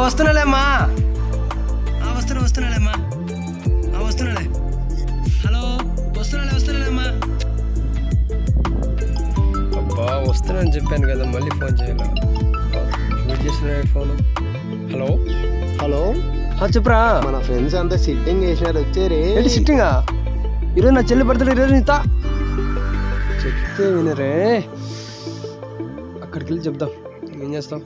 వస్తున్నాలేమ్మా, వస్తున్నాలేమ్మా, వస్తున్నాలే. Hello, వస్తున్నాలేమ్మా. అబ్బా వస్తున్నానని చెప్పాను కదా, మళ్ళీ ఫోన్ చేయాలి. వెయిట్ చేస్తున్నాడు ఫోను. హలో హలో, చెప్పురా. మన ఫ్రెండ్స్ అంతా సిట్టింగ్ చేసినారు, వచ్చారే. ఏంటి సిట్టింగా? ఈరోజు నా చెల్లి పడతాడు, ఈరోజు నీతా చెప్తే వినరే. అక్కడికి వెళ్ళి చెప్దాం. ఏం చేస్తాం?